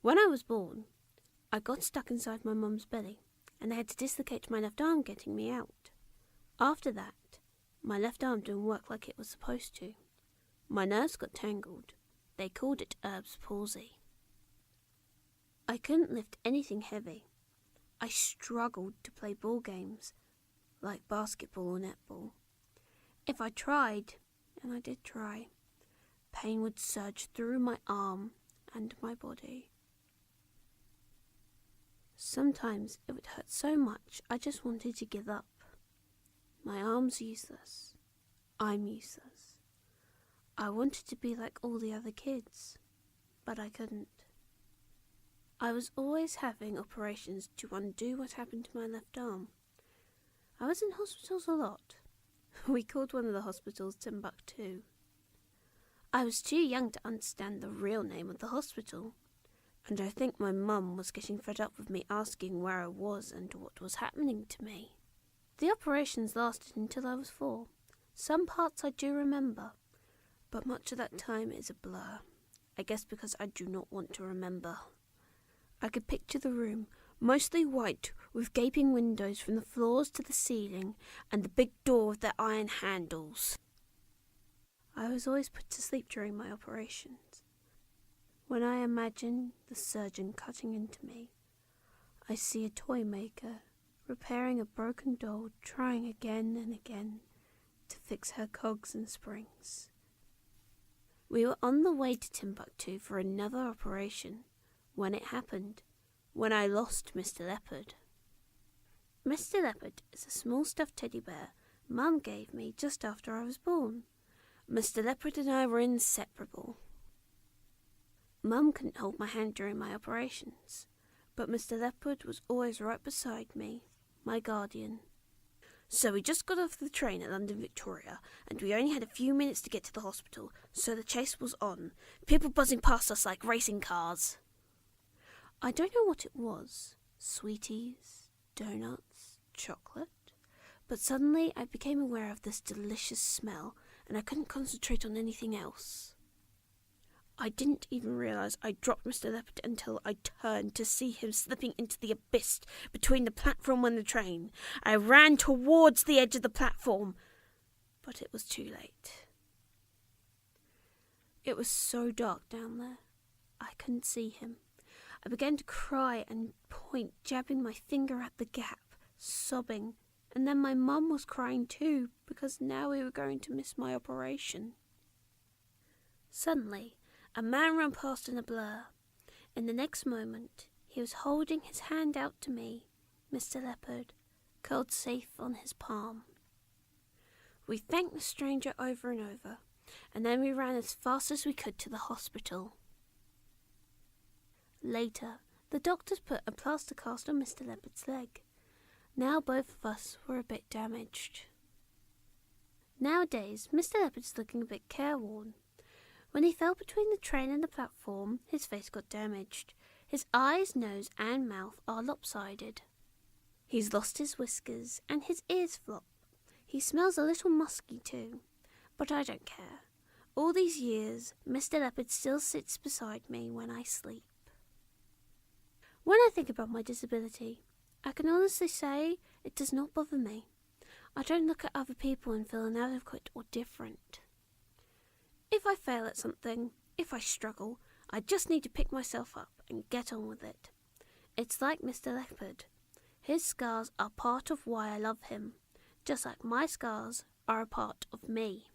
When I was born, I got stuck inside my mum's belly, and they had to dislocate my left arm getting me out. After that, my left arm didn't work like it was supposed to. My nerves got tangled. They called it Erb's palsy. I couldn't lift anything heavy. I struggled to play ball games, like basketball or netball. If I tried, and I did try, pain would surge through my arm and my body. Sometimes it would hurt so much I just wanted to give up. My arm's useless. I'm useless. I wanted to be like all the other kids, but I couldn't. I was always having operations to undo what happened to my left arm. I was in hospitals a lot. We called one of the hospitals Timbuktu. I was too young to understand the real name of the hospital, and I think my mum was getting fed up with me asking where I was and what was happening to me. The operations lasted until I was 4. Some parts I do remember, but much of that time is a blur. I guess because I do not want to remember. I could picture the room, mostly white, with gaping windows from the floors to the ceiling, and the big door with their iron handles. I was always put to sleep during my operations. When I imagine the surgeon cutting into me, I see a toy maker repairing a broken doll, trying again and again to fix her cogs and springs. We were on the way to Timbuktu for another operation when it happened, when I lost Mr. Leopard. Mr. Leopard is a small stuffed teddy bear Mum gave me just after I was born. Mr. Leopard and I were inseparable. Mum couldn't hold my hand during my operations, but Mr. Leopard was always right beside me, my guardian. So we just got off the train at London Victoria, and we only had a few minutes to get to the hospital, so the chase was on, people buzzing past us like racing cars. I don't know what it was, sweeties, donuts, chocolate, but suddenly I became aware of this delicious smell, and I couldn't concentrate on anything else. I didn't even realise I dropped Mr. Leopard until I turned to see him slipping into the abyss between the platform and the train. I ran towards the edge of the platform, but it was too late. It was so dark down there, I couldn't see him. I began to cry and point, jabbing my finger at the gap, sobbing, and then my mum was crying too, because now we were going to miss my operation. Suddenly, a man ran past in a blur. In the next moment, he was holding his hand out to me, Mr. Leopard, curled safe on his palm. We thanked the stranger over and over, and then we ran as fast as we could to the hospital. Later, the doctors put a plaster cast on Mr. Leopard's leg. Now both of us were a bit damaged. Nowadays, Mr. Leopard's looking a bit careworn. When he fell between the train and the platform, his face got damaged. His eyes, nose and mouth are lopsided. He's lost his whiskers and his ears flop. He smells a little musky too, but I don't care. All these years, Mr. Leopard still sits beside me when I sleep. When I think about my disability, I can honestly say it does not bother me. I don't look at other people and feel inadequate or different. If I fail at something, if I struggle, I just need to pick myself up and get on with it. It's like Mr. Leopard. His scars are part of why I love him, just like my scars are a part of me.